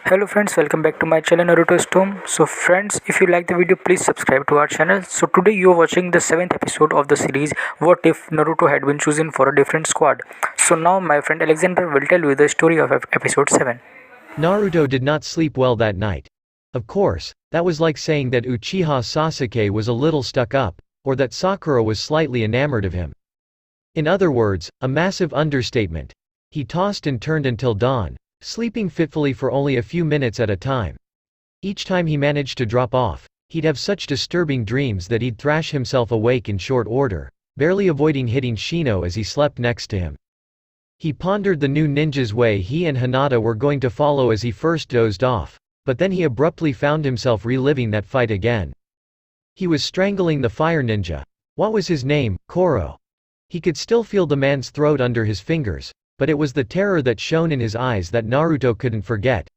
Hello friends, welcome back to my channel Naruto Storm. So friends, if you like the video, please subscribe to our channel. So today you are watching the 7th episode of the series What If Naruto Had Been Chosen for a Different Squad. So now my friend Alexander will tell you the story of episode 7. Naruto did not sleep well that night. Of course, that was like saying that Uchiha Sasuke was a little stuck up, or that Sakura was slightly enamored of him. In other words, a massive understatement. He tossed and turned until dawn, sleeping fitfully for only a few minutes at a time. Each time he managed to drop off, he'd have such disturbing dreams that he'd thrash himself awake in short order, barely avoiding hitting Shino as he slept next to him. He pondered the new ninja's way he and Hinata were going to follow as he first dozed off, but then he abruptly found himself reliving that fight again. He was strangling the fire ninja. What was his name? Koro. He could still feel the man's throat under his fingers, but it was the terror that shone in his eyes that Naruto couldn't forget.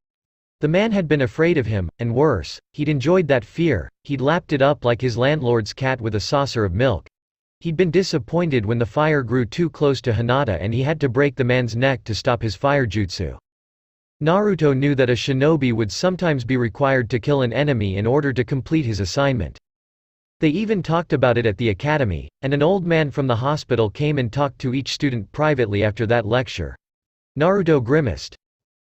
The man had been afraid of him, and worse, he'd enjoyed that fear. He'd lapped it up like his landlord's cat with a saucer of milk. He'd been disappointed when the fire grew too close to Hinata and he had to break the man's neck to stop his fire jutsu. Naruto knew that a shinobi would sometimes be required to kill an enemy in order to complete his assignment. They even talked about it at the academy, and an old man from the hospital came and talked to each student privately after that lecture. Naruto grimaced.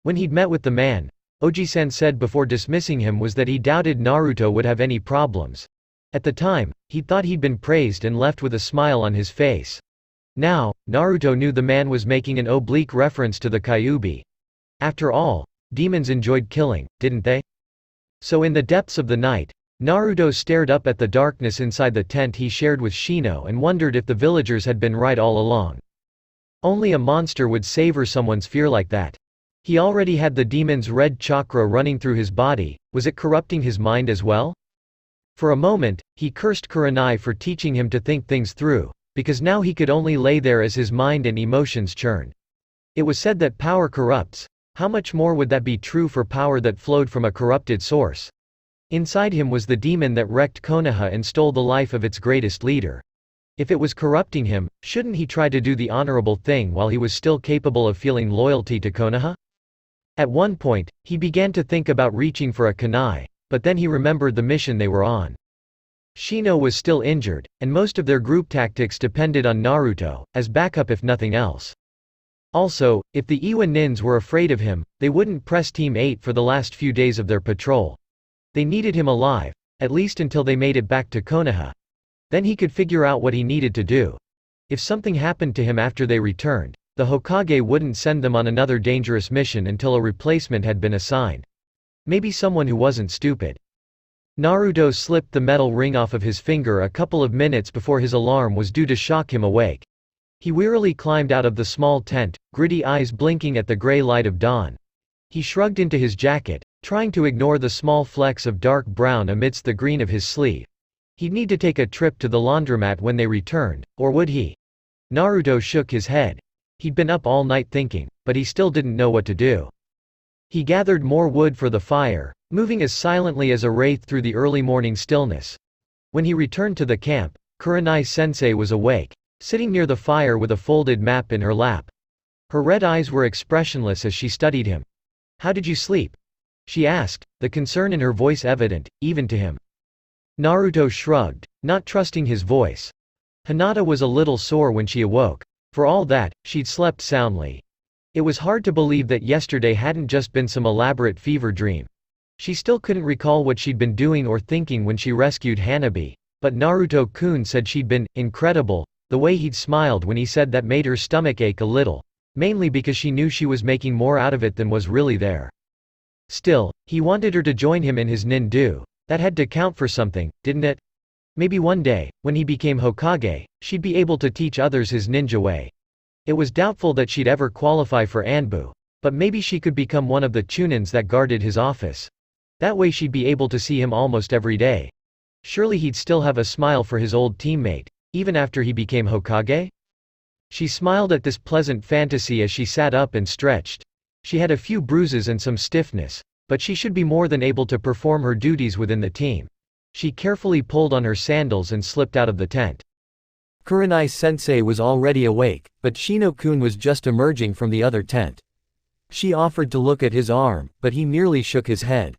When he'd met with the man, Oji-san said before dismissing him was that he doubted Naruto would have any problems. At the time, he thought he'd been praised and left with a smile on his face. Now, Naruto knew the man was making an oblique reference to the Kyuubi. After all, demons enjoyed killing, didn't they? So in the depths of the night, Naruto stared up at the darkness inside the tent he shared with Shino and wondered if the villagers had been right all along. Only a monster would savor someone's fear like that. He already had the demon's red chakra running through his body, was it corrupting his mind as well? For a moment, he cursed Kurenai for teaching him to think things through, because now he could only lay there as his mind and emotions churned. It was said that power corrupts. How much more would that be true for power that flowed from a corrupted source? Inside him was the demon that wrecked Konoha and stole the life of its greatest leader. If it was corrupting him, shouldn't he try to do the honorable thing while he was still capable of feeling loyalty to Konoha? At one point, he began to think about reaching for a kunai, but then he remembered the mission they were on. Shino was still injured, and most of their group tactics depended on Naruto, as backup if nothing else. Also, if the Iwa Nins were afraid of him, they wouldn't press Team 8 for the last few days of their patrol. They needed him alive, at least until they made it back to Konoha. Then he could figure out what he needed to do. If something happened to him after they returned, the Hokage wouldn't send them on another dangerous mission until a replacement had been assigned. Maybe someone who wasn't stupid. Naruto slipped the metal ring off of his finger a couple of minutes before his alarm was due to shock him awake. He wearily climbed out of the small tent, gritty eyes blinking at the gray light of dawn. He shrugged into his jacket, trying to ignore the small flecks of dark brown amidst the green of his sleeve. He'd need to take a trip to the laundromat when they returned, or would he? Naruto shook his head. He'd been up all night thinking, but he still didn't know what to do. He gathered more wood for the fire, moving as silently as a wraith through the early morning stillness. When he returned to the camp, Kurenai-sensei was awake, sitting near the fire with a folded map in her lap. Her red eyes were expressionless as she studied him. "How did you sleep?" she asked, the concern in her voice evident, even to him. Naruto shrugged, not trusting his voice. Hinata was a little sore when she awoke. For all that, she'd slept soundly. It was hard to believe that yesterday hadn't just been some elaborate fever dream. She still couldn't recall what she'd been doing or thinking when she rescued Hanabi, but Naruto-kun said she'd been incredible. The way he'd smiled when he said that made her stomach ache a little, mainly because she knew she was making more out of it than was really there. Still, he wanted her to join him in his nin-do. That had to count for something, didn't it? Maybe one day, when he became Hokage, she'd be able to teach others his ninja way. It was doubtful that she'd ever qualify for Anbu, but maybe she could become one of the Chunins that guarded his office. That way she'd be able to see him almost every day. Surely he'd still have a smile for his old teammate, even after he became Hokage? She smiled at this pleasant fantasy as she sat up and stretched. She had a few bruises and some stiffness, but she should be more than able to perform her duties within the team. She carefully pulled on her sandals and slipped out of the tent. Kurenai-sensei was already awake, but Shino-kun was just emerging from the other tent. She offered to look at his arm, but he merely shook his head.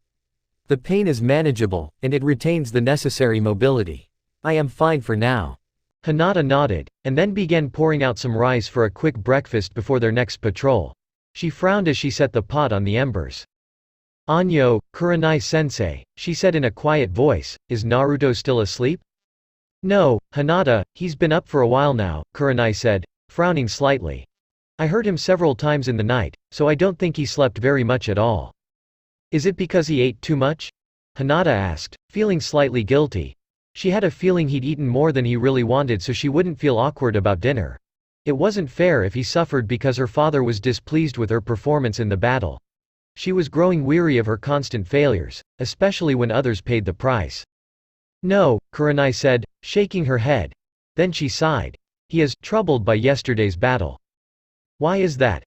The pain is manageable, and it retains the necessary mobility. I am fine for now. Hinata nodded, and then began pouring out some rice for a quick breakfast before their next patrol. She frowned as she set the pot on the embers. Anyo, Kurenai-sensei, she said in a quiet voice, is Naruto still asleep? No, Hinata, he's been up for a while now, Kurenai said, frowning slightly. I heard him several times in the night, so I don't think he slept very much at all. Is it because he ate too much? Hinata asked, feeling slightly guilty. She had a feeling he'd eaten more than he really wanted so she wouldn't feel awkward about dinner. It wasn't fair if he suffered because her father was displeased with her performance in the battle. She was growing weary of her constant failures, especially when others paid the price. No, Kurenai said, shaking her head. Then she sighed. He is troubled by yesterday's battle. Why is that?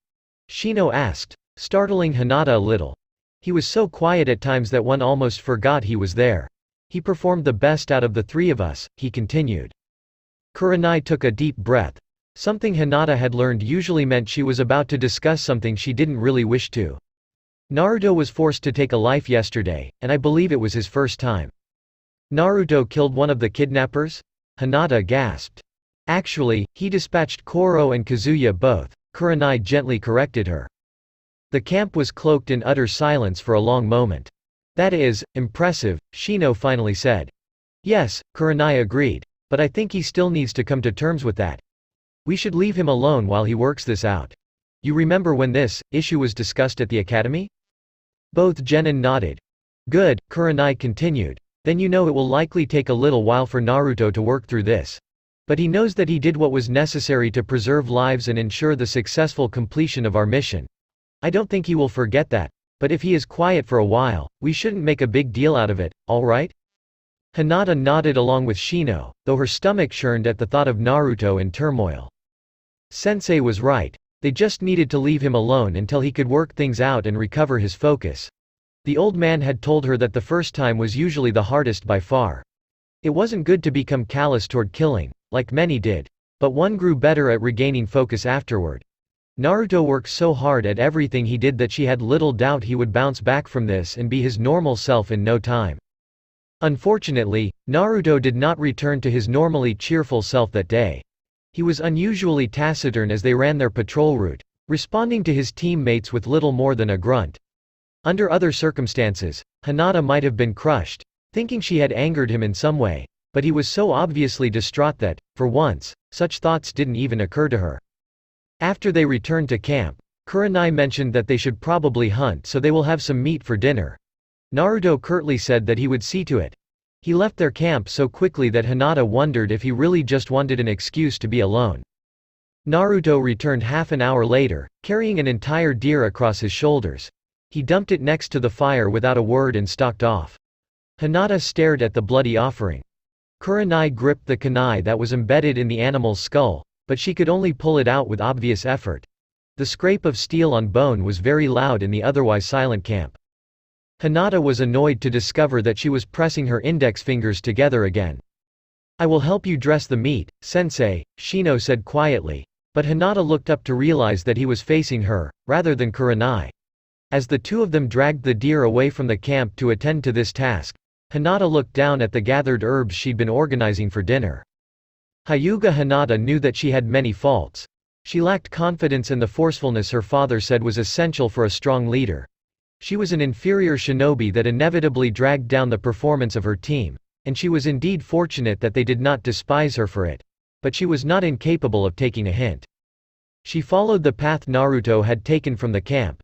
Shino asked, startling Hinata a little. He was so quiet at times that one almost forgot he was there. He performed the best out of the three of us, he continued. Kurenai took a deep breath. Something Hinata had learned usually meant she was about to discuss something she didn't really wish to. Naruto was forced to take a life yesterday, and I believe it was his first time. Naruto killed one of the kidnappers? Hinata gasped. Actually, he dispatched Koro and Kazuya both, Kurenai gently corrected her. The camp was cloaked in utter silence for a long moment. That is, impressive, Shino finally said. Yes, Kurenai agreed, but I think he still needs to come to terms with that. We should leave him alone while he works this out. You remember when this issue was discussed at the academy? Both genin nodded. Good, Kurenai continued. Then you know it will likely take a little while for Naruto to work through this. But he knows that he did what was necessary to preserve lives and ensure the successful completion of our mission. I don't think he will forget that, but if he is quiet for a while, we shouldn't make a big deal out of it, alright? Hinata nodded along with Shino, though her stomach churned at the thought of Naruto in turmoil. Sensei was right. They just needed to leave him alone until he could work things out and recover his focus. The old man had told her that the first time was usually the hardest by far. It wasn't good to become callous toward killing, like many did, but one grew better at regaining focus afterward. Naruto worked so hard at everything he did that she had little doubt he would bounce back from this and be his normal self in no time. Unfortunately, Naruto did not return to his normally cheerful self that day. He was unusually taciturn as they ran their patrol route, responding to his teammates with little more than a grunt. Under other circumstances, Hinata might have been crushed, thinking she had angered him in some way, but he was so obviously distraught that, for once, such thoughts didn't even occur to her. After they returned to camp, Kurenai mentioned that they should probably hunt so they will have some meat for dinner. Naruto curtly said that he would see to it. He left their camp so quickly that Hinata wondered if he really just wanted an excuse to be alone. Naruto returned half an hour later, carrying an entire deer across his shoulders. He dumped it next to the fire without a word and stalked off. Hinata stared at the bloody offering. Kurenai gripped the kunai that was embedded in the animal's skull, but she could only pull it out with obvious effort. The scrape of steel on bone was very loud in the otherwise silent camp. Hinata was annoyed to discover that she was pressing her index fingers together again. I will help you dress the meat, sensei, Shino said quietly, but Hinata looked up to realize that he was facing her, rather than Kurenai. As the two of them dragged the deer away from the camp to attend to this task, Hinata looked down at the gathered herbs she'd been organizing for dinner. Hyuga Hinata knew that she had many faults. She lacked confidence and the forcefulness her father said was essential for a strong leader. She was an inferior shinobi that inevitably dragged down the performance of her team, and she was indeed fortunate that they did not despise her for it. But she was not incapable of taking a hint. She followed the path Naruto had taken from the camp.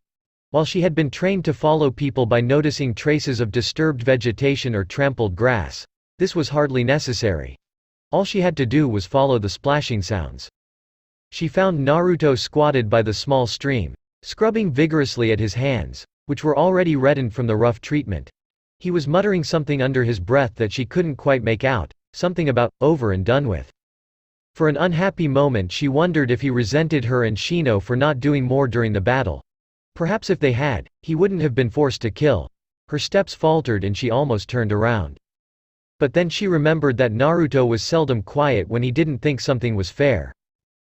While she had been trained to follow people by noticing traces of disturbed vegetation or trampled grass, this was hardly necessary. All she had to do was follow the splashing sounds. She found Naruto squatted by the small stream, scrubbing vigorously at his hands, which were already reddened from the rough treatment. He was muttering something under his breath that she couldn't quite make out, something about, over and done with. For an unhappy moment she wondered if he resented her and Shino for not doing more during the battle. Perhaps if they had, he wouldn't have been forced to kill. Her steps faltered and she almost turned around. But then she remembered that Naruto was seldom quiet when he didn't think something was fair.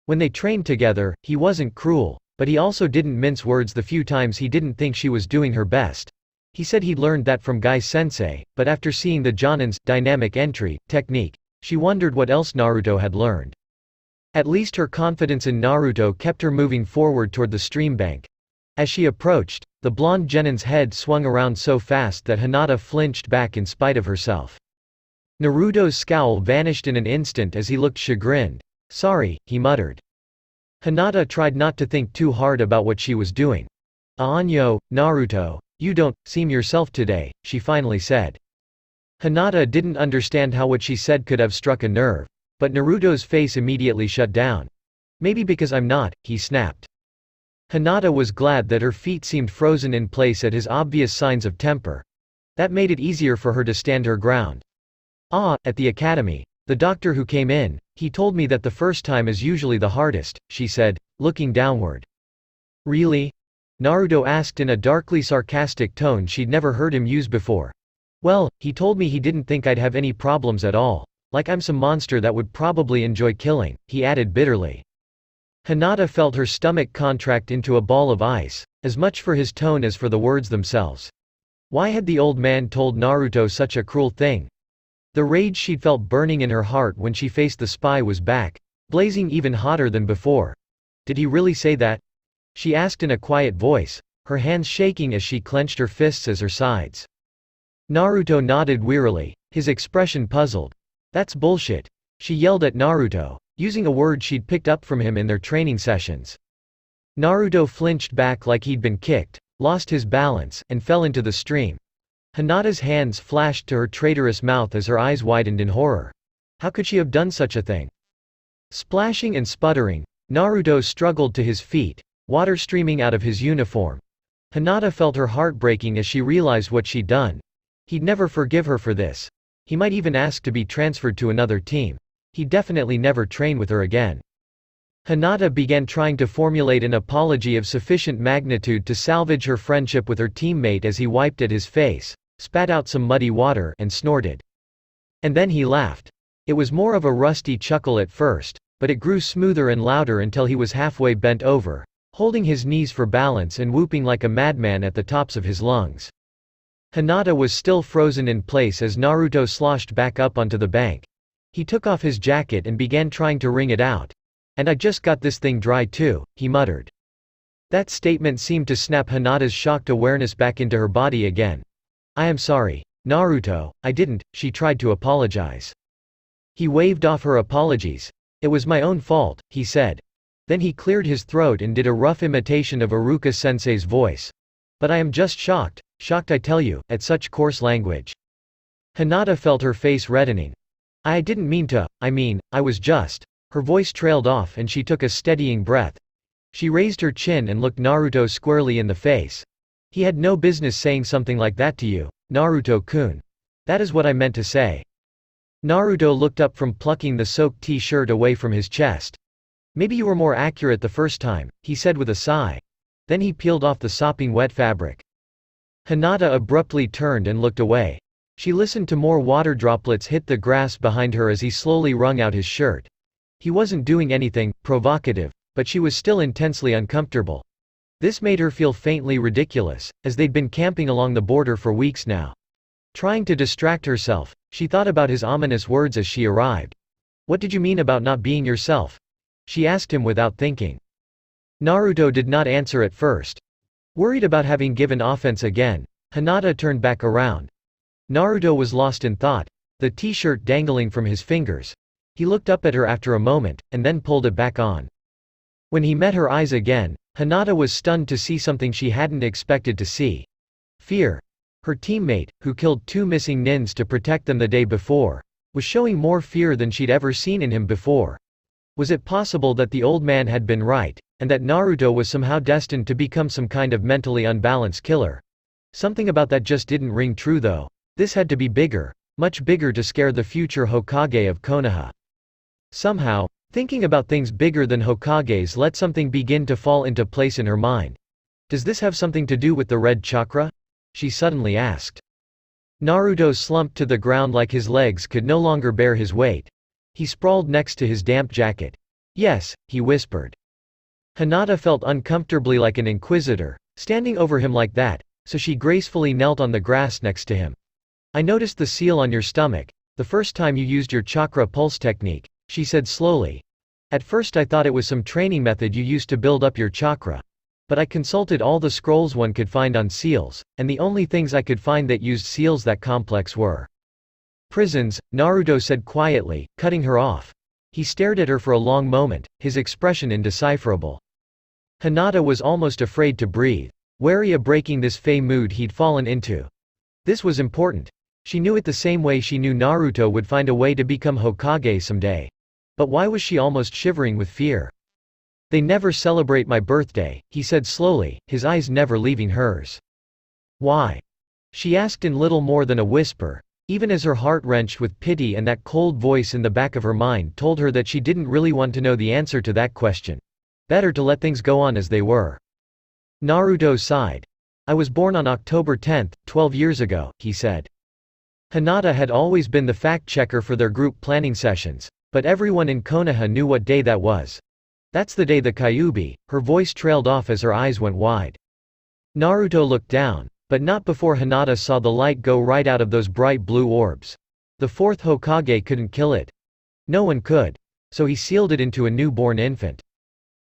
When they trained together, he wasn't cruel, But he also didn't mince words the few times he didn't think she was doing her best. He said he'd learned that from Guy-sensei, but after seeing the Jonin's dynamic entry technique, she wondered what else Naruto had learned. At least her confidence in Naruto kept her moving forward toward the stream bank. As she approached, the blonde Genin's head swung around so fast that Hinata flinched back in spite of herself. Naruto's scowl vanished in an instant as he looked chagrined. "Sorry," he muttered. Hinata tried not to think too hard about what she was doing. "Anyo, Naruto, you don't seem yourself today," she finally said. Hinata didn't understand how what she said could have struck a nerve. But Naruto's face immediately shut down. "Maybe because I'm not," he snapped. Hinata was glad that her feet seemed frozen in place at his obvious signs of temper. That made it easier for her to stand her ground. At the academy, the doctor who came in, he told me that the first time is usually the hardest," she said, looking downward. "Really?" Naruto asked in a darkly sarcastic tone she'd never heard him use before. "Well, he told me he didn't think I'd have any problems at all. Like I'm some monster that would probably enjoy killing," he added bitterly. Hinata felt her stomach contract into a ball of ice, as much for his tone as for the words themselves. Why had the old man told Naruto such a cruel thing? The rage she'd felt burning in her heart when she faced the spy was back, blazing even hotter than before. Did he really say that? She asked in a quiet voice, her hands shaking as she clenched her fists as her sides. Naruto nodded wearily, his expression puzzled. "That's bullshit," she yelled at Naruto, using a word she'd picked up from him in their training sessions. Naruto flinched back like he'd been kicked, lost his balance, and fell into the stream. Hinata's hands flashed to her traitorous mouth as her eyes widened in horror. How could she have done such a thing? Splashing and sputtering, Naruto struggled to his feet, water streaming out of his uniform. Hinata felt her heart breaking as she realized what she'd done. He'd never forgive her for this. He might even ask to be transferred to another team. He'd definitely never train with her again. Hinata began trying to formulate an apology of sufficient magnitude to salvage her friendship with her teammate as he wiped at his face, spat out some muddy water, and snorted. And then he laughed. It was more of a rusty chuckle at first, but it grew smoother and louder until he was halfway bent over, holding his knees for balance and whooping like a madman at the tops of his lungs. Hinata was still frozen in place as Naruto sloshed back up onto the bank. He took off his jacket and began trying to wring it out. "And I just got this thing dry too," he muttered. That statement seemed to snap Hinata's shocked awareness back into her body again. "I am sorry, Naruto, I didn't," she tried to apologize. He waved off her apologies. "It was my own fault," he said. Then he cleared his throat and did a rough imitation of Iruka-sensei's voice. "But I am just shocked, shocked I tell you, at such coarse language." Hinata felt her face reddening. "I didn't mean to, I was just." Her voice trailed off and she took a steadying breath. She raised her chin and looked Naruto squarely in the face. "He had no business saying something like that to you, Naruto-kun. That is what I meant to say." Naruto looked up from plucking the soaked t-shirt away from his chest. "Maybe you were more accurate the first time," he said with a sigh. Then he peeled off the sopping wet fabric. Hinata abruptly turned and looked away. She listened to more water droplets hit the grass behind her as he slowly wrung out his shirt. He wasn't doing anything provocative, but she was still intensely uncomfortable. This made her feel faintly ridiculous, as they'd been camping along the border for weeks now. Trying to distract herself, she thought about his ominous words as she arrived. "What did you mean about not being yourself?" she asked him without thinking. Naruto did not answer at first. Worried about having given offense again, Hinata turned back around. Naruto was lost in thought, the t-shirt dangling from his fingers. He looked up at her after a moment, and then pulled it back on. When he met her eyes again, Hinata was stunned to see something she hadn't expected to see. Fear. Her teammate, who killed 2 missing nins to protect them the day before, was showing more fear than she'd ever seen in him before. Was it possible that the old man had been right, and that Naruto was somehow destined to become some kind of mentally unbalanced killer? Something about that just didn't ring true though. This had to be bigger, much bigger to scare the future Hokage of Konoha. Somehow, thinking about things bigger than Hokages let something begin to fall into place in her mind. "Does this have something to do with the red chakra?" she suddenly asked. Naruto slumped to the ground like his legs could no longer bear his weight. He sprawled next to his damp jacket. "Yes," he whispered. Hinata felt uncomfortably like an inquisitor, standing over him like that, so she gracefully knelt on the grass next to him. I noticed the seal on your stomach, the first time you used your chakra pulse technique, she said slowly. At first I thought it was some training method you used to build up your chakra. But I consulted all the scrolls one could find on seals, and the only things I could find that used seals that complex were prisons, Naruto said quietly, cutting her off. He stared at her for a long moment, his expression indecipherable. Hinata was almost afraid to breathe, wary of breaking this fey mood he'd fallen into. This was important. She knew it the same way she knew Naruto would find a way to become Hokage someday. But why was she almost shivering with fear? They never celebrate my birthday, he said slowly, his eyes never leaving hers. Why? She asked in little more than a whisper, even as her heart wrenched with pity and that cold voice in the back of her mind told her that she didn't really want to know the answer to that question. Better to let things go on as they were. Naruto sighed. I was born on October 10, 12 years ago, he said. Hinata had always been the fact-checker for their group planning sessions, but everyone in Konoha knew what day that was. That's the day the Kyuubi, her voice trailed off as her eyes went wide. Naruto looked down, but not before Hinata saw the light go right out of those bright blue orbs. The fourth Hokage couldn't kill it. No one could. So he sealed it into a newborn infant.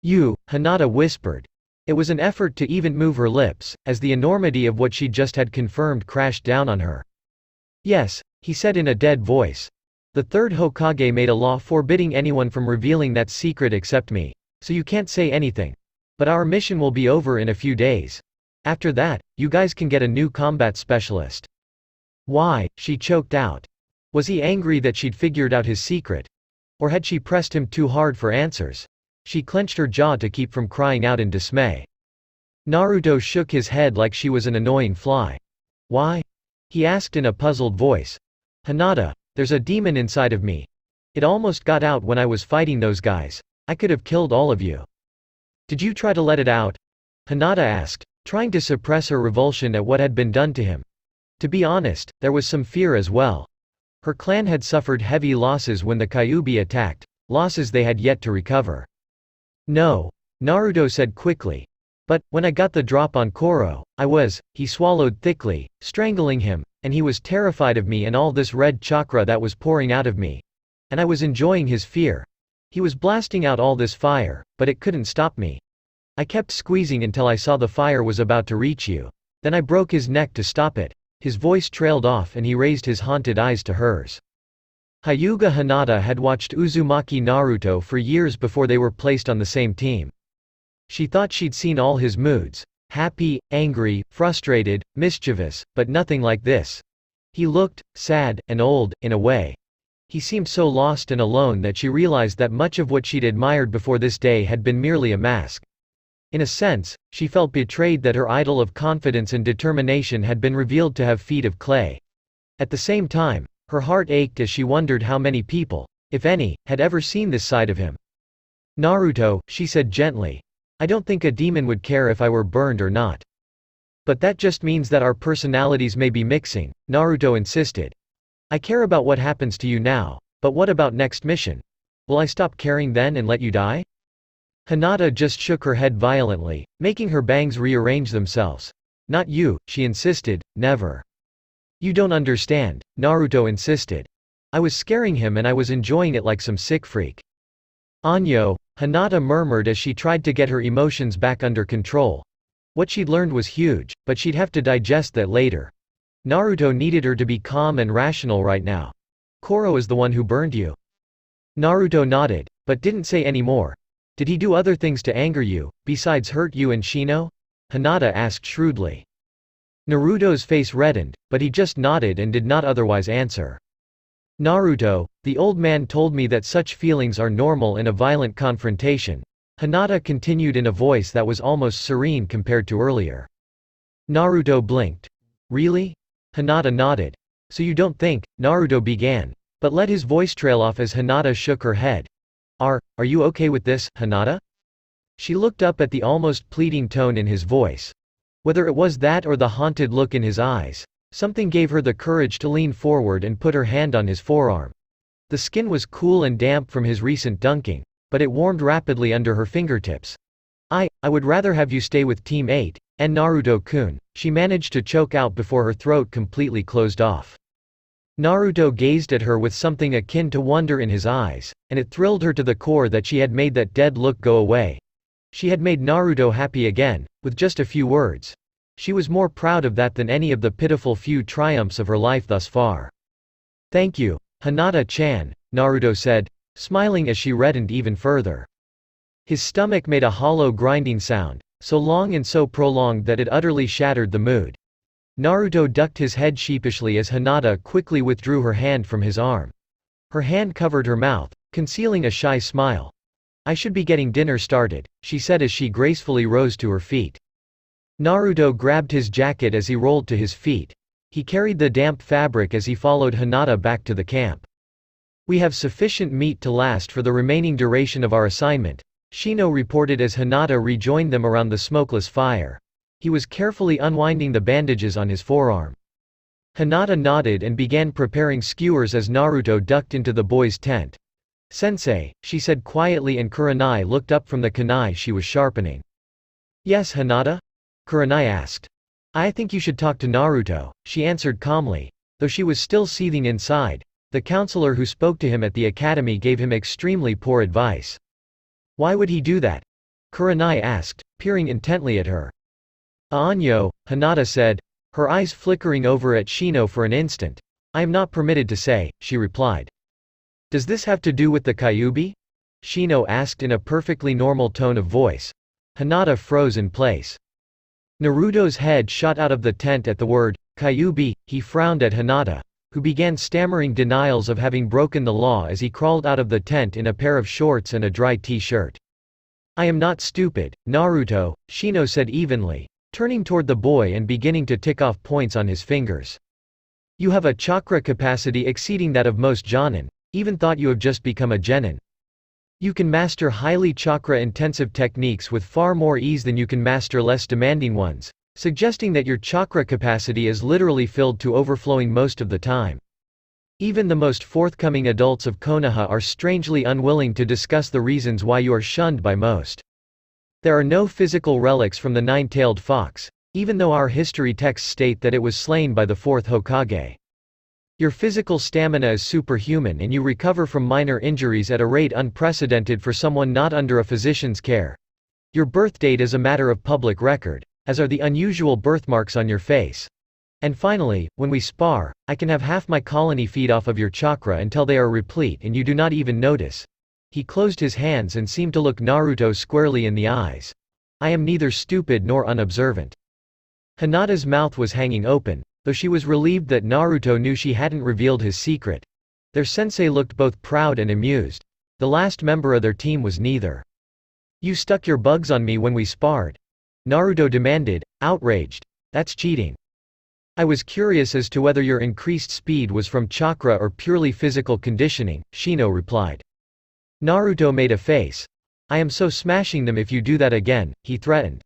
You, Hinata whispered. It was an effort to even move her lips, as the enormity of what she just had confirmed crashed down on her. Yes, he said in a dead voice. The third Hokage made a law forbidding anyone from revealing that secret except me, so you can't say anything. But our mission will be over in a few days. After that, you guys can get a new combat specialist. Why? She choked out. Was he angry that she'd figured out his secret? Or had she pressed him too hard for answers? She clenched her jaw to keep from crying out in dismay. Naruto shook his head like she was an annoying fly. Why? He asked in a puzzled voice. Hinata, there's a demon inside of me. It almost got out when I was fighting those guys. I could have killed all of you. Did you try to let it out? Hinata asked, trying to suppress her revulsion at what had been done to him. To be honest, there was some fear as well. Her clan had suffered heavy losses when the Kyuubi attacked, losses they had yet to recover. No, Naruto said quickly. But, when I got the drop on Koro, he swallowed thickly, strangling him, and he was terrified of me and all this red chakra that was pouring out of me. And I was enjoying his fear. He was blasting out all this fire, but it couldn't stop me. I kept squeezing until I saw the fire was about to reach you. Then I broke his neck to stop it. His voice trailed off and he raised his haunted eyes to hers. Hyuga Hinata had watched Uzumaki Naruto for years before they were placed on the same team. She thought she'd seen all his moods. Happy, angry, frustrated, mischievous, but nothing like this. He looked sad and old, in a way. He seemed so lost and alone that she realized that much of what she'd admired before this day had been merely a mask. In a sense, she felt betrayed that her idol of confidence and determination had been revealed to have feet of clay. At the same time, her heart ached as she wondered how many people, if any, had ever seen this side of him. Naruto, she said gently. I don't think a demon would care if I were burned or not. But that just means that our personalities may be mixing, Naruto insisted. I care about what happens to you now, but what about next mission? Will I stop caring then and let you die? Hinata just shook her head violently, making her bangs rearrange themselves. Not you, she insisted, never. You don't understand, Naruto insisted. I was scaring him and I was enjoying it like some sick freak. Anyo, Hinata murmured as she tried to get her emotions back under control. What she'd learned was huge, but she'd have to digest that later. Naruto needed her to be calm and rational right now. Koro is the one who burned you. Naruto nodded, but didn't say any more. Did he do other things to anger you, besides hurt you and Shino? Hinata asked shrewdly. Naruto's face reddened, but he just nodded and did not otherwise answer. Naruto, the old man told me that such feelings are normal in a violent confrontation. Hinata continued in a voice that was almost serene compared to earlier. Naruto blinked. Really? Hinata nodded. So you don't think, Naruto began, but let his voice trail off as Hinata shook her head. Are you okay with this, Hinata? She looked up at the almost pleading tone in his voice. Whether it was that or the haunted look in his eyes, something gave her the courage to lean forward and put her hand on his forearm. The skin was cool and damp from his recent dunking, but it warmed rapidly under her fingertips. I would rather have you stay with Team 8, and Naruto-kun, she managed to choke out before her throat completely closed off. Naruto gazed at her with something akin to wonder in his eyes, and it thrilled her to the core that she had made that dead look go away. She had made Naruto happy again, with just a few words. She was more proud of that than any of the pitiful few triumphs of her life thus far. "Thank you, Hinata-chan," Naruto said, smiling as she reddened even further. His stomach made a hollow grinding sound, so long and so prolonged that it utterly shattered the mood. Naruto ducked his head sheepishly as Hinata quickly withdrew her hand from his arm. Her hand covered her mouth, concealing a shy smile. "I should be getting dinner started," she said as she gracefully rose to her feet. Naruto grabbed his jacket as he rolled to his feet. He carried the damp fabric as he followed Hinata back to the camp. "We have sufficient meat to last for the remaining duration of our assignment," Shino reported as Hinata rejoined them around the smokeless fire. He was carefully unwinding the bandages on his forearm. Hinata nodded and began preparing skewers as Naruto ducked into the boys' tent. "Sensei," she said quietly, and Kurenai looked up from the kunai she was sharpening. "Yes, Hinata?" Kurenai asked. "I think you should talk to Naruto," she answered calmly, though she was still seething inside. The counselor who spoke to him at the academy gave him extremely poor advice. "Why would he do that?" Kurenai asked, peering intently at her. "Anyo," Hinata said, her eyes flickering over at Shino for an instant. "I am not permitted to say," she replied. "Does this have to do with the Kyuubi?" Shino asked in a perfectly normal tone of voice. Hinata froze in place. Naruto's head shot out of the tent at the word, Kyuubi. He frowned at Hinata, who began stammering denials of having broken the law as he crawled out of the tent in a pair of shorts and a dry t-shirt. "I am not stupid, Naruto," Shino said evenly, turning toward the boy and beginning to tick off points on his fingers. "You have a chakra capacity exceeding that of most jonin. Even thought you have just become a genin. You can master highly chakra-intensive techniques with far more ease than you can master less demanding ones, suggesting that your chakra capacity is literally filled to overflowing most of the time. Even the most forthcoming adults of Konoha are strangely unwilling to discuss the reasons why you are shunned by most. There are no physical relics from the nine-tailed fox, even though our history texts state that it was slain by the fourth Hokage. Your physical stamina is superhuman and you recover from minor injuries at a rate unprecedented for someone not under a physician's care. Your birth date is a matter of public record, as are the unusual birthmarks on your face. And finally, when we spar, I can have half my colony feed off of your chakra until they are replete and you do not even notice." He closed his hands and seemed to look Naruto squarely in the eyes. "I am neither stupid nor unobservant." Hinata's mouth was hanging open, though she was relieved that Naruto knew she hadn't revealed his secret. Their sensei looked both proud and amused. The last member of their team was neither. "You stuck your bugs on me when we sparred?" Naruto demanded, outraged. "That's cheating." "I was curious as to whether your increased speed was from chakra or purely physical conditioning," Shino replied. Naruto made a face. "I am so smashing them if you do that again," he threatened.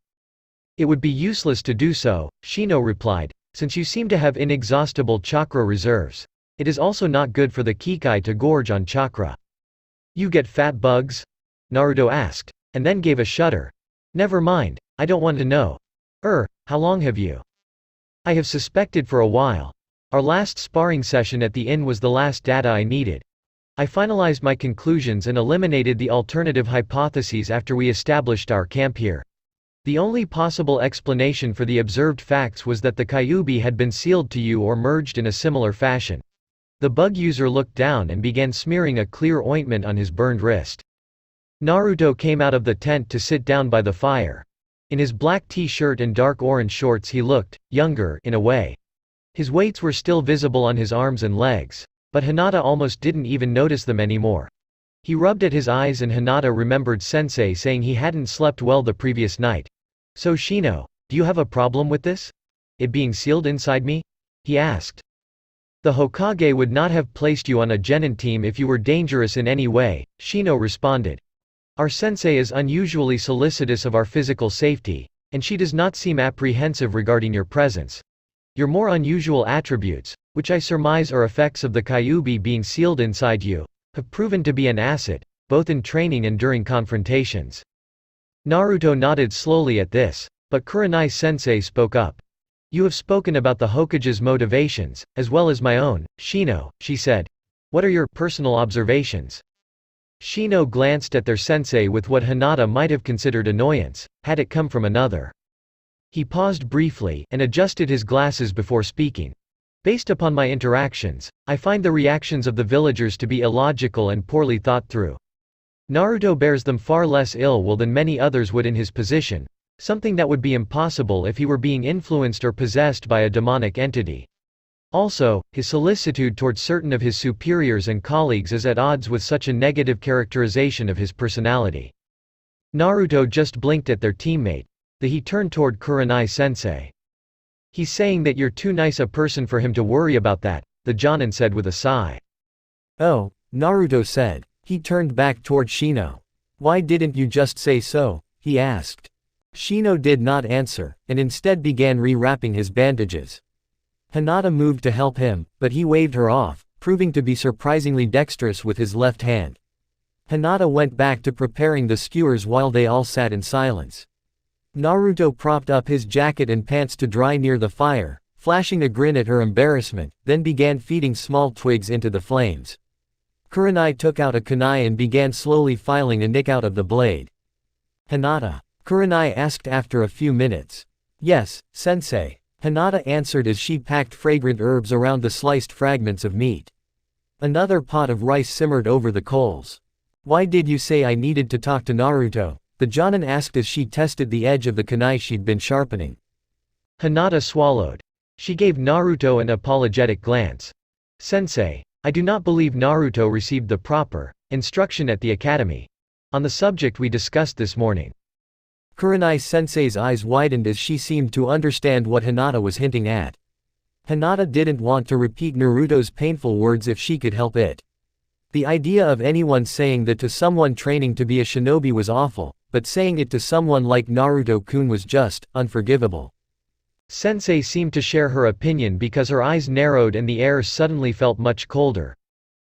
"It would be useless to do so," Shino replied, "since you seem to have inexhaustible chakra reserves. It is also not good for the Kikai to gorge on chakra." "You get fat bugs?" Naruto asked, and then gave a shudder. "Never mind, I don't want to know. How long have you?" "I have suspected for a while. Our last sparring session at the inn was the last data I needed. I finalized my conclusions and eliminated the alternative hypotheses after we established our camp here. The only possible explanation for the observed facts was that the Kyuubi had been sealed to you or merged in a similar fashion." The bug user looked down and began smearing a clear ointment on his burned wrist. Naruto came out of the tent to sit down by the fire. In his black t-shirt and dark orange shorts he looked younger in a way. His weights were still visible on his arms and legs, but Hinata almost didn't even notice them anymore. He rubbed at his eyes and Hinata remembered Sensei saying he hadn't slept well the previous night. "So Shino, do you have a problem with this? It being sealed inside me?" he asked. "The Hokage would not have placed you on a genin team if you were dangerous in any way," Shino responded. "Our sensei is unusually solicitous of our physical safety, and she does not seem apprehensive regarding your presence. Your more unusual attributes, which I surmise are effects of the Kyuubi being sealed inside you, have proven to be an asset, both in training and during confrontations." Naruto nodded slowly at this, but Kurenai-sensei spoke up. You have spoken about the Hokage's motivations, as well as my own, Shino, she said. What are your personal observations? Shino glanced at their sensei with what Hinata might have considered annoyance, had it come from another. He paused briefly, and adjusted his glasses before speaking. Based upon my interactions, I find the reactions of the villagers to be illogical and poorly thought through. Naruto bears them far less ill will than many others would in his position, something that would be impossible if he were being influenced or possessed by a demonic entity. Also, his solicitude towards certain of his superiors and colleagues is at odds with such a negative characterization of his personality. Naruto just blinked at their teammate. Then he turned toward Kurenai-sensei. He's saying that you're too nice a person for him to worry about that, the Jonin said with a sigh. Oh, Naruto said. He turned back toward Shino. Why didn't you just say so? He asked. Shino did not answer, and instead began rewrapping his bandages. Hinata moved to help him, but he waved her off, proving to be surprisingly dexterous with his left hand. Hinata went back to preparing the skewers while they all sat in silence. Naruto propped up his jacket and pants to dry near the fire, flashing a grin at her embarrassment, then began feeding small twigs into the flames. Kurenai took out a kunai and began slowly filing a nick out of the blade. Hinata? Kurenai asked after a few minutes. Yes, sensei. Hinata answered as she packed fragrant herbs around the sliced fragments of meat. Another pot of rice simmered over the coals. Why did you say I needed to talk to Naruto? The Jonin asked as she tested the edge of the kunai she'd been sharpening. Hinata swallowed. She gave Naruto an apologetic glance. Sensei, I do not believe Naruto received the proper instruction at the academy on the subject we discussed this morning. Kurenai-sensei's eyes widened as she seemed to understand what Hinata was hinting at. Hinata didn't want to repeat Naruto's painful words if she could help it. The idea of anyone saying that to someone training to be a shinobi was awful, but saying it to someone like Naruto-kun was just unforgivable. Sensei seemed to share her opinion because her eyes narrowed and the air suddenly felt much colder.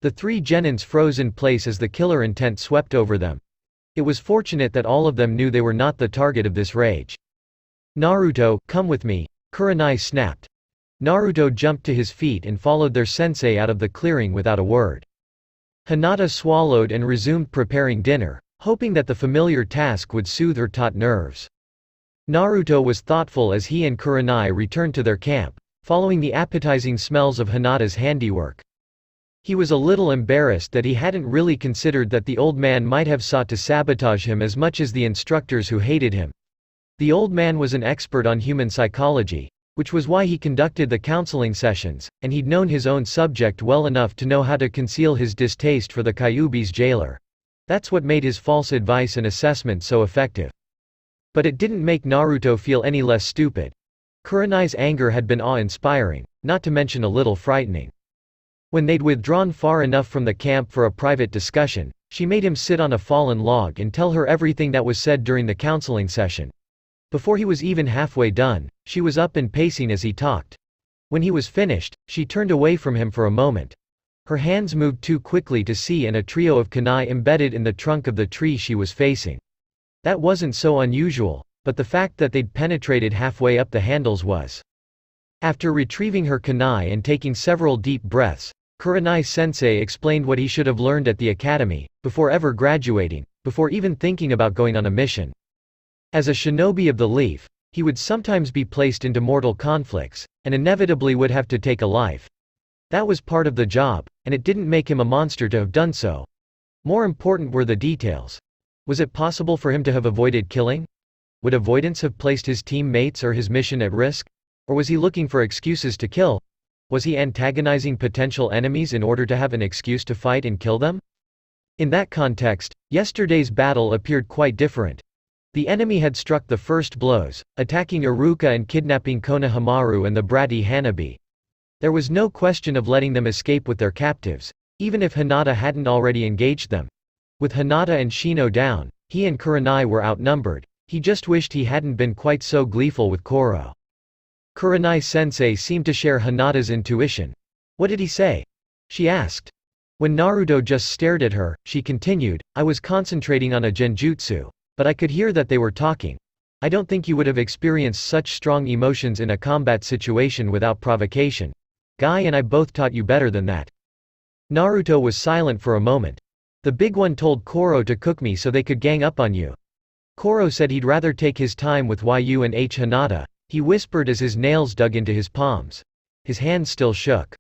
The three genins froze in place as the killer intent swept over them. It was fortunate that all of them knew they were not the target of this rage. Naruto, come with me, Kurenai snapped. Naruto jumped to his feet and followed their sensei out of the clearing without a word. Hinata swallowed and resumed preparing dinner, hoping that the familiar task would soothe her taut nerves. Naruto was thoughtful as he and Kurenai returned to their camp, following the appetizing smells of Hinata's handiwork. He was a little embarrassed that he hadn't really considered that the old man might have sought to sabotage him as much as the instructors who hated him. The old man was an expert on human psychology, which was why he conducted the counseling sessions, and he'd known his own subject well enough to know how to conceal his distaste for the Kyuubi's jailer. That's what made his false advice and assessment so effective. But it didn't make Naruto feel any less stupid. Kurenai's anger had been awe-inspiring, not to mention a little frightening. When they'd withdrawn far enough from the camp for a private discussion, she made him sit on a fallen log and tell her everything that was said during the counseling session. Before he was even halfway done, she was up and pacing as he talked. When he was finished, she turned away from him for a moment. Her hands moved too quickly to see and a trio of kunai embedded in the trunk of the tree she was facing. That wasn't so unusual, but the fact that they'd penetrated halfway up the handles was. After retrieving her kunai and taking several deep breaths, Kurenai-sensei explained what he should have learned at the academy, before ever graduating, before even thinking about going on a mission. As a shinobi of the leaf, he would sometimes be placed into mortal conflicts, and inevitably would have to take a life. That was part of the job, and it didn't make him a monster to have done so. More important were the details. Was it possible for him to have avoided killing? Would avoidance have placed his teammates or his mission at risk? Or was he looking for excuses to kill? Was he antagonizing potential enemies in order to have an excuse to fight and kill them? In that context, yesterday's battle appeared quite different. The enemy had struck the first blows, attacking Iruka and kidnapping Konohamaru and the bratty Hanabi. There was no question of letting them escape with their captives, even if Hinata hadn't already engaged them. With Hinata and Shino down, he and Kurenai were outnumbered. He just wished he hadn't been quite so gleeful with Koro. Kurenai-sensei seemed to share Hinata's intuition. What did he say? She asked. When Naruto just stared at her, she continued, I was concentrating on a genjutsu. but I could hear that they were talking. I don't think you would have experienced such strong emotions in a combat situation without provocation. Guy and I both taught you better than that. Naruto was silent for a moment. The big one told Koro to cook me so they could gang up on you. Koro said he'd rather take his time with Yu and Hinata, he whispered as his nails dug into his palms. His hands still shook.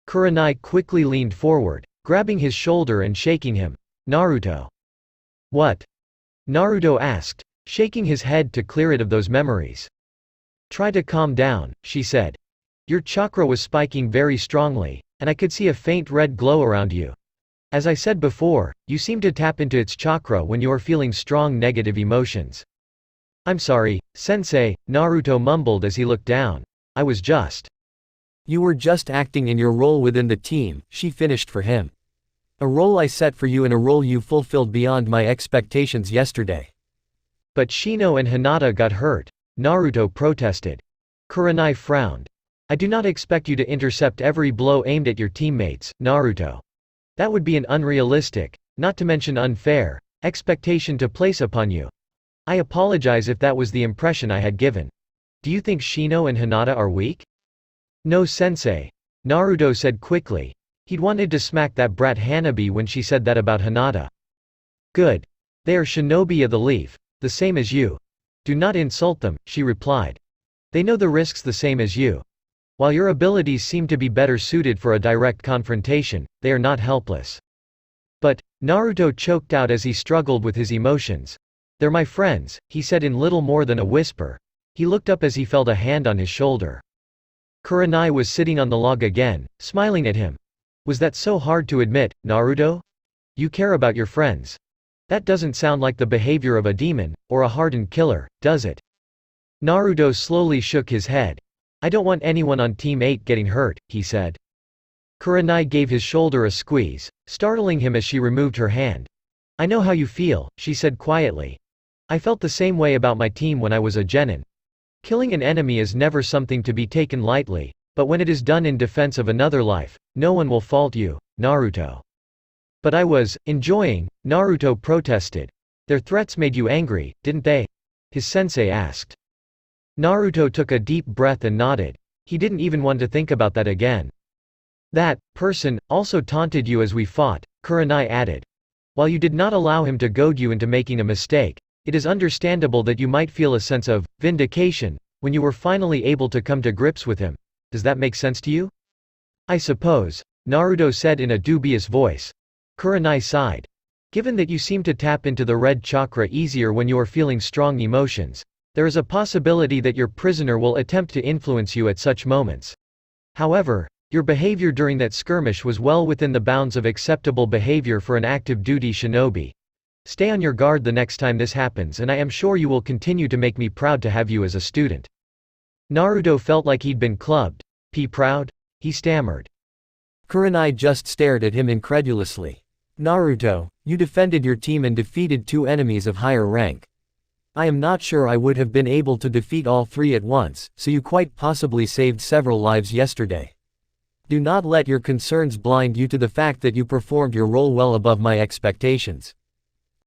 Kurenai quickly leaned forward, grabbing his shoulder and shaking him. Naruto. What? Naruto asked, shaking his head to clear it of those memories. Try to calm down, she said. Your chakra was spiking very strongly, and I could see a faint red glow around you. As I said before, you seem to tap into its chakra when you are feeling strong negative emotions. I'm sorry, sensei, Naruto mumbled as he looked down. I was just. You were just acting in your role within the team, she finished for him. A role I set for you and a role you fulfilled beyond my expectations yesterday. But Shino and Hinata got hurt, Naruto protested. Kurenai frowned. I do not expect you to intercept every blow aimed at your teammates, Naruto. That would be an unrealistic, not to mention unfair, expectation to place upon you. I apologize if that was the impression I had given. Do you think Shino and Hinata are weak? No sensei. Naruto said quickly. He'd wanted to smack that brat Hanabi when she said that about Hinata. Good. They are shinobi of the leaf, the same as you. Do not insult them, she replied. They know the risks the same as you. While your abilities seem to be better suited for a direct confrontation, they are not helpless. But, Naruto choked out as he struggled with his emotions. They're my friends, he said in little more than a whisper. He looked up as he felt a hand on his shoulder. Kurenai was sitting on the log again, smiling at him. Was that so hard to admit, Naruto? You care about your friends. That doesn't sound like the behavior of a demon, or a hardened killer, does it? Naruto slowly shook his head. I don't want anyone on Team 8 getting hurt, he said. Kurenai gave his shoulder a squeeze, startling him as she removed her hand. I know how you feel, she said quietly. I felt the same way about my team when I was a genin. Killing an enemy is never something to be taken lightly, but when it is done in defense of another life, no one will fault you, Naruto. But I was enjoying, Naruto protested. Their threats made you angry, didn't they? His sensei asked. Naruto took a deep breath and nodded. He didn't even want to think about that again. That person also taunted you as we fought, Kurenai added. While you did not allow him to goad you into making a mistake, it is understandable that you might feel a sense of vindication when you were finally able to come to grips with him. Does that make sense to you? I suppose, Naruto said in a dubious voice. Kurenai sighed. Given that you seem to tap into the red chakra easier when you are feeling strong emotions, there is a possibility that your prisoner will attempt to influence you at such moments. However, your behavior during that skirmish was well within the bounds of acceptable behavior for an active duty shinobi. Stay on your guard the next time this happens and I am sure you will continue to make me proud to have you as a student. Naruto felt like he'd been clubbed. Proud? He stammered. Kurenai just stared at him incredulously. Naruto, you defended your team and defeated 2 enemies of higher rank. I am not sure I would have been able to defeat all 3 at once, so you quite possibly saved several lives yesterday. Do not let your concerns blind you to the fact that you performed your role well above my expectations.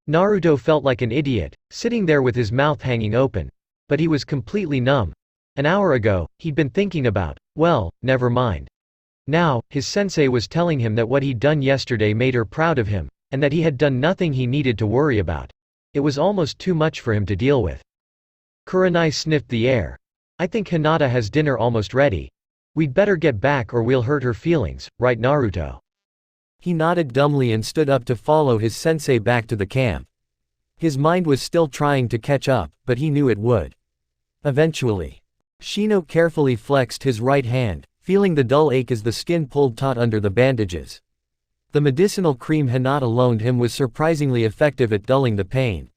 Naruto felt like an idiot, sitting there with his mouth hanging open. But he was completely numb. An hour ago, he'd been thinking about, well, never mind. Now, his sensei was telling him that what he'd done yesterday made her proud of him, and that he had done nothing he needed to worry about. It was almost too much for him to deal with. Kurenai sniffed the air. I think Hinata has dinner almost ready. We'd better get back or we'll hurt her feelings, right Naruto? He nodded dumbly and stood up to follow his sensei back to the camp. His mind was still trying to catch up, but he knew it would. Eventually. Shino carefully flexed his right hand, feeling the dull ache as the skin pulled taut under the bandages. The medicinal cream Hinata loaned him was surprisingly effective at dulling the pain.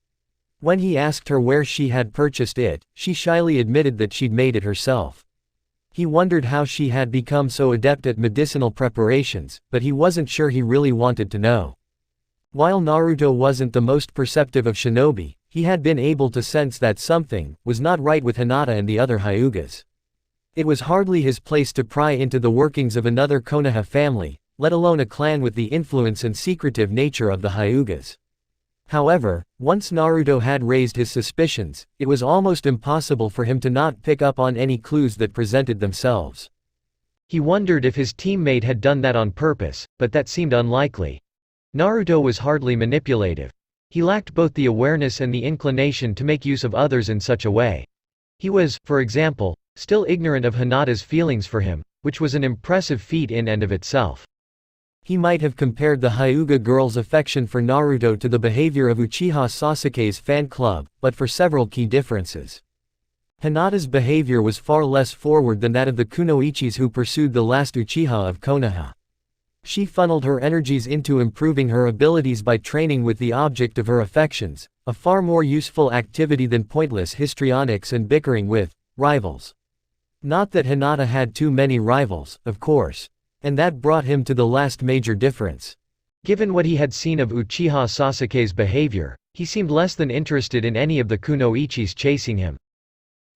When he asked her where she had purchased it, she shyly admitted that she'd made it herself. He wondered how she had become so adept at medicinal preparations, but he wasn't sure he really wanted to know. While Naruto wasn't the most perceptive of shinobi, he had been able to sense that something was not right with Hinata and the other Hyugas. It was hardly his place to pry into the workings of another Konoha family, let alone a clan with the influence and secretive nature of the Hyugas. However, once Naruto had raised his suspicions, it was almost impossible for him to not pick up on any clues that presented themselves. He wondered if his teammate had done that on purpose, but that seemed unlikely. Naruto was hardly manipulative. He lacked both the awareness and the inclination to make use of others in such a way. He was, for example, still ignorant of Hinata's feelings for him, which was an impressive feat in and of itself. He might have compared the Hyuga girl's affection for Naruto to the behavior of Uchiha Sasuke's fan club, but for several key differences. Hinata's behavior was far less forward than that of the Kunoichis who pursued the last Uchiha of Konoha. She funneled her energies into improving her abilities by training with the object of her affections, a far more useful activity than pointless histrionics and bickering with rivals. Not that Hinata had too many rivals, of course. And that brought him to the last major difference. Given what he had seen of Uchiha Sasuke's behavior, he seemed less than interested in any of the Kunoichis chasing him.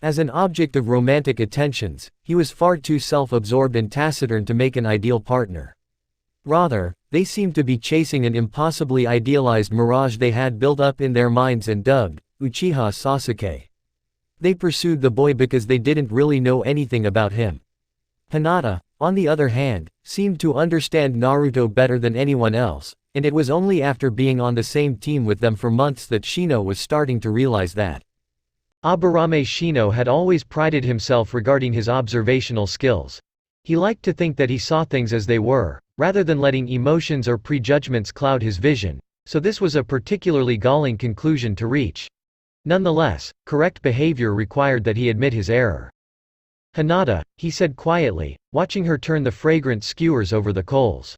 As an object of romantic attentions, he was far too self-absorbed and taciturn to make an ideal partner. Rather, they seemed to be chasing an impossibly idealized mirage they had built up in their minds and dubbed Uchiha Sasuke. They pursued the boy because they didn't really know anything about him. Hinata, on the other hand, seemed to understand Naruto better than anyone else, and it was only after being on the same team with them for months that Shino was starting to realize that. Aburame Shino had always prided himself regarding his observational skills. He liked to think that he saw things as they were, rather than letting emotions or prejudgments cloud his vision, so this was a particularly galling conclusion to reach. Nonetheless, correct behavior required that he admit his error. "Hinata," he said quietly, watching her turn the fragrant skewers over the coals.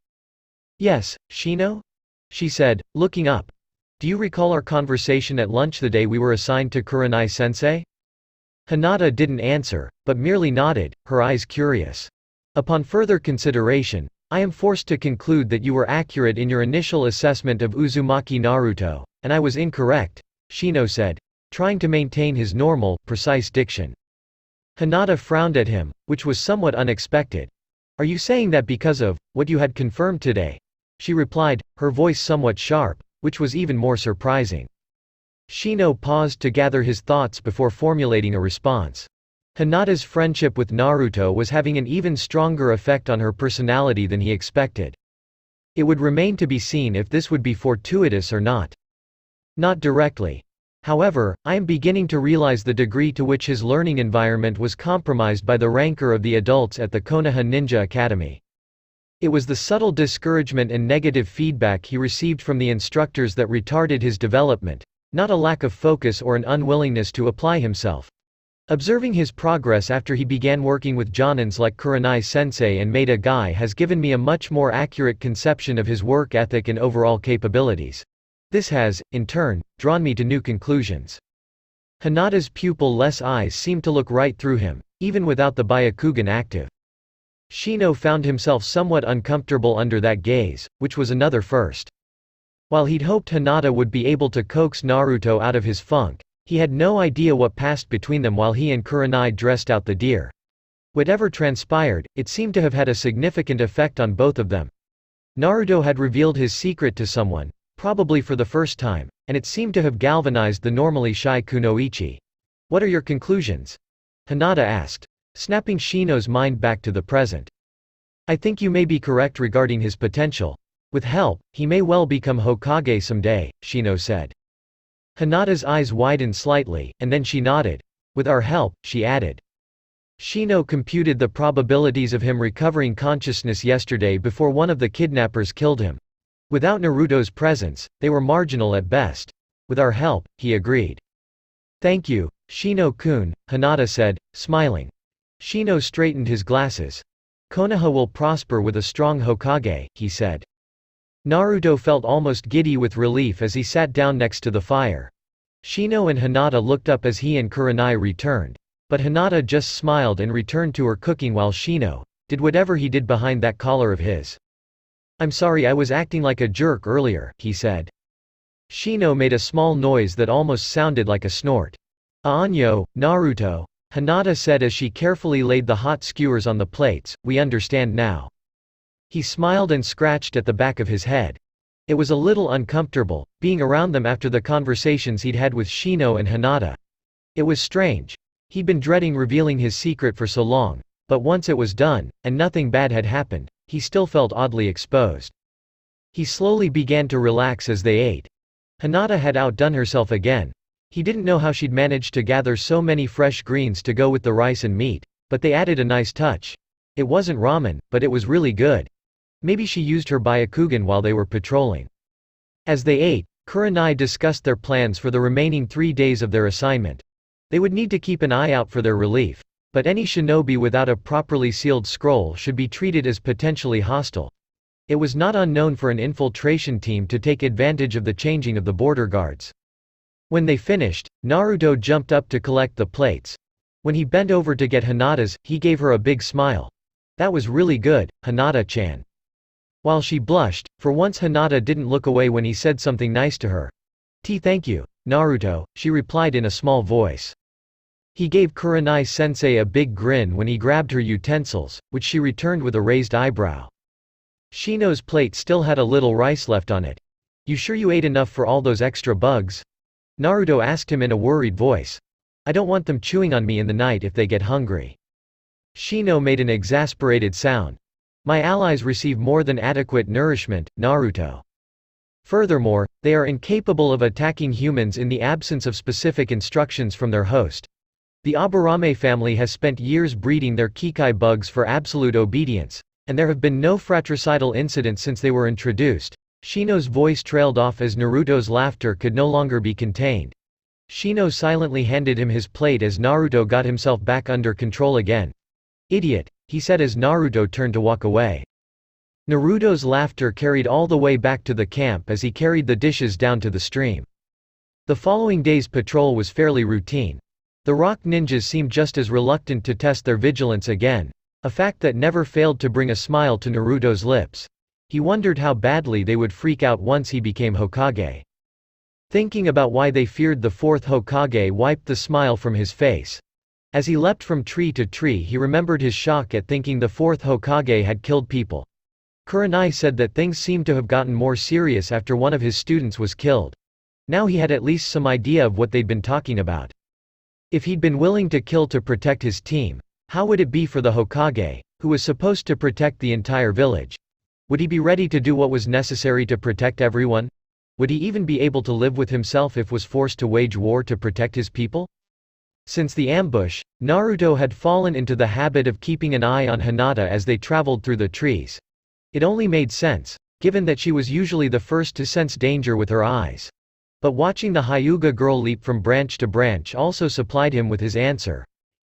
"Yes, Shino?" she said, looking up. "Do you recall our conversation at lunch the day we were assigned to Kurenai-sensei?" Hinata didn't answer, but merely nodded, her eyes curious. "Upon further consideration, I am forced to conclude that you were accurate in your initial assessment of Uzumaki Naruto, and I was incorrect," Shino said, trying to maintain his normal, precise diction. Hinata frowned at him, which was somewhat unexpected. "Are you saying that because of what you had confirmed today?" she replied, her voice somewhat sharp, which was even more surprising. Shino paused to gather his thoughts before formulating a response. Hinata's friendship with Naruto was having an even stronger effect on her personality than he expected. It would remain to be seen if this would be fortuitous or not. Not directly. However, I am beginning to realize the degree to which his learning environment was compromised by the rancor of the adults at the Konoha Ninja Academy. It was the subtle discouragement and negative feedback he received from the instructors that retarded his development, not a lack of focus or an unwillingness to apply himself. Observing his progress after he began working with jonins like Kurenai-sensei and Maeda Guy has given me a much more accurate conception of his work ethic and overall capabilities. This has, in turn, drawn me to new conclusions. Hinata's pupil-less eyes seemed to look right through him, even without the Byakugan active. Shino found himself somewhat uncomfortable under that gaze, which was another first. While he'd hoped Hinata would be able to coax Naruto out of his funk, he had no idea what passed between them while he and Kurenai dressed out the deer. Whatever transpired, it seemed to have had a significant effect on both of them. Naruto had revealed his secret to someone, probably for the first time, and it seemed to have galvanized the normally shy Kunoichi. "What are your conclusions?" Hinata asked, snapping Shino's mind back to the present. "I think you may be correct regarding his potential. With help, he may well become Hokage someday," Shino said. Hinata's eyes widened slightly, and then she nodded. "With our help," she added. Shino computed the probabilities of him recovering consciousness yesterday before one of the kidnappers killed him. Without Naruto's presence, they were marginal at best. "With our help," he agreed. "Thank you, Shino-kun," Hinata said, smiling. Shino straightened his glasses. "Konoha will prosper with a strong Hokage," he said. Naruto felt almost giddy with relief as he sat down next to the fire. Shino and Hinata looked up as he and Kurenai returned. But Hinata just smiled and returned to her cooking while Shino did whatever he did behind that collar of his. "I'm sorry I was acting like a jerk earlier," he said. Shino made a small noise that almost sounded like a snort. "Anyo, Naruto," Hinata said as she carefully laid the hot skewers on the plates, "we understand now." He smiled and scratched at the back of his head. It was a little uncomfortable, being around them after the conversations he'd had with Shino and Hinata. It was strange. He'd been dreading revealing his secret for so long, but once it was done, and nothing bad had happened, he still felt oddly exposed. He slowly began to relax as they ate. Hinata had outdone herself again. He didn't know how she'd managed to gather so many fresh greens to go with the rice and meat, but they added a nice touch. It wasn't ramen, but it was really good. Maybe she used her Byakugan while they were patrolling. As they ate, Kurenai discussed their plans for the remaining 3 days of their assignment. They would need to keep an eye out for their relief, but any shinobi without a properly sealed scroll should be treated as potentially hostile. It was not unknown for an infiltration team to take advantage of the changing of the border guards. When they finished, Naruto jumped up to collect the plates. When he bent over to get Hinata's, he gave her a big smile. "That was really good, Hinata-chan." While she blushed, for once Hinata didn't look away when he said something nice to her. Thank you, Naruto," she replied in a small voice. He gave Kurenai-sensei a big grin when he grabbed her utensils, which she returned with a raised eyebrow. Shino's plate still had a little rice left on it. "You sure you ate enough for all those extra bugs?" Naruto asked him in a worried voice. "I don't want them chewing on me in the night if they get hungry." Shino made an exasperated sound. "My allies receive more than adequate nourishment, Naruto. Furthermore, they are incapable of attacking humans in the absence of specific instructions from their host. The Aburame family has spent years breeding their Kikai bugs for absolute obedience, and there have been no fratricidal incidents since they were introduced." Shino's voice trailed off as Naruto's laughter could no longer be contained. Shino silently handed him his plate as Naruto got himself back under control again. "Idiot," he said as Naruto turned to walk away. Naruto's laughter carried all the way back to the camp as he carried the dishes down to the stream. The following day's patrol was fairly routine. The rock ninjas seemed just as reluctant to test their vigilance again, a fact that never failed to bring a smile to Naruto's lips. He wondered how badly they would freak out once he became Hokage. Thinking about why they feared the fourth Hokage wiped the smile from his face. As he leapt from tree to tree he remembered his shock at thinking the fourth Hokage had killed people. Kurenai said that things seemed to have gotten more serious after one of his students was killed. Now he had at least some idea of what they'd been talking about. If he'd been willing to kill to protect his team, how would it be for the Hokage, who was supposed to protect the entire village? Would he be ready to do what was necessary to protect everyone? Would he even be able to live with himself if was forced to wage war to protect his people? Since the ambush, Naruto had fallen into the habit of keeping an eye on Hinata as they traveled through the trees. It only made sense, given that she was usually the first to sense danger with her eyes. But watching the Hyuga girl leap from branch to branch also supplied him with his answer.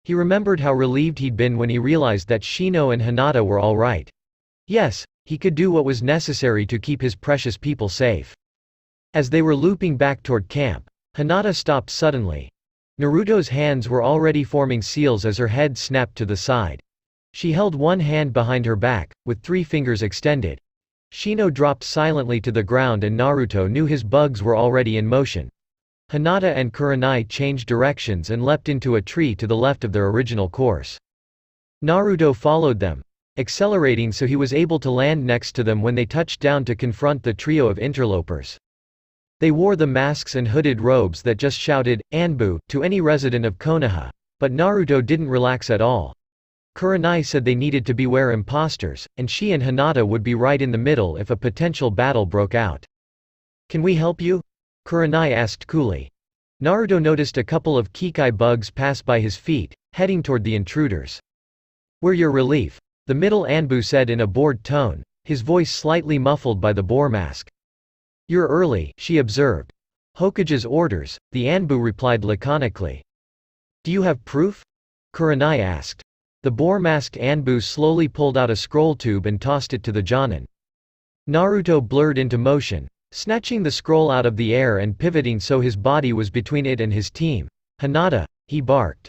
He remembered how relieved he'd been when he realized that Shino and Hinata were all right. Yes, he could do what was necessary to keep his precious people safe. As they were looping back toward camp, Hinata stopped suddenly. Naruto's hands were already forming seals as her head snapped to the side. She held one hand behind her back, with 3 fingers extended. Shino dropped silently to the ground and Naruto knew his bugs were already in motion. Hinata and Kurenai changed directions and leapt into a tree to the left of their original course. Naruto followed them, accelerating so he was able to land next to them when they touched down to confront the trio of interlopers. They wore the masks and hooded robes that just shouted, "Anbu," to any resident of Konoha, but Naruto didn't relax at all. Kurenai said they needed to beware imposters, and she and Hinata would be right in the middle if a potential battle broke out. "Can we help you?" Kurenai asked coolly. Naruto noticed a couple of Kikai bugs pass by his feet, heading toward the intruders. "We're your relief," the middle Anbu said in a bored tone, his voice slightly muffled by the boar mask. "You're early," she observed. "Hokage's orders," the Anbu replied laconically. "Do you have proof?" Kurenai asked. The boar-masked Anbu slowly pulled out a scroll tube and tossed it to the Jonin. Naruto blurred into motion, snatching the scroll out of the air and pivoting so his body was between it and his team. "Hinata," he barked.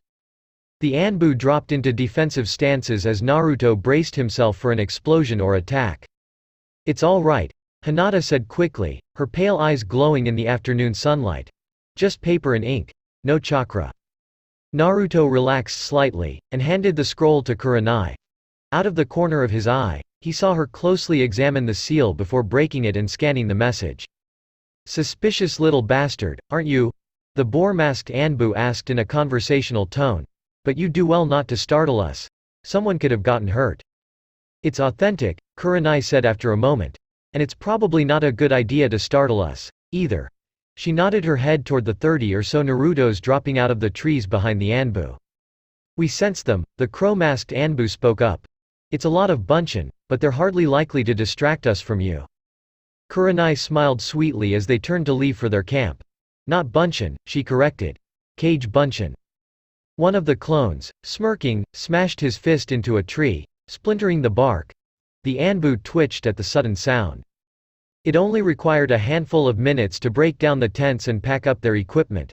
The Anbu dropped into defensive stances as Naruto braced himself for an explosion or attack. "It's all right," Hinata said quickly, her pale eyes glowing in the afternoon sunlight. "Just paper and ink. No chakra." Naruto relaxed slightly, and handed the scroll to Kurenai. Out of the corner of his eye, He saw her closely examine the seal before breaking it and scanning the message. "Suspicious little bastard, aren't you?" the boar-masked Anbu asked in a conversational tone. "But you do well not to startle us. Someone could have gotten hurt." "It's authentic," Kurenai said after a moment. "And it's probably not a good idea to startle us, either." She nodded her head toward the 30 or so Narutos dropping out of the trees behind the Anbu. "We sense them," the crow-masked Anbu spoke up. "It's a lot of bunchin', but they're hardly likely to distract us from you." Kurenai smiled sweetly as they turned to leave for their camp. "Not bunchin'," she corrected. "Cage bunchin'." One of the clones, smirking, smashed his fist into a tree, splintering the bark. The Anbu twitched at the sudden sound. It only required a handful of minutes to break down the tents and pack up their equipment.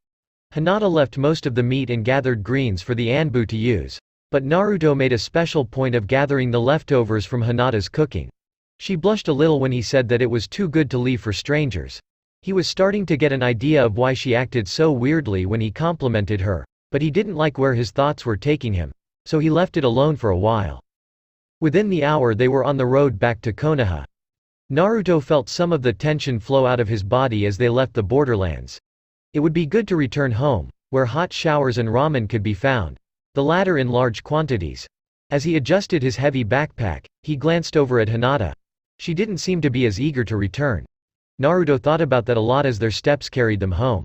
Hinata left most of the meat and gathered greens for the Anbu to use. But Naruto made a special point of gathering the leftovers from Hinata's cooking. She blushed a little when he said that it was too good to leave for strangers. He was starting to get an idea of why she acted so weirdly when he complimented her, but he didn't like where his thoughts were taking him, so he left it alone for a while. Within the hour they were on the road back to Konoha. Naruto felt some of the tension flow out of his body as they left the borderlands. It would be good to return home, where hot showers and ramen could be found, the latter in large quantities. As he adjusted his heavy backpack, he glanced over at Hinata. She didn't seem to be as eager to return. Naruto thought about that a lot as their steps carried them home.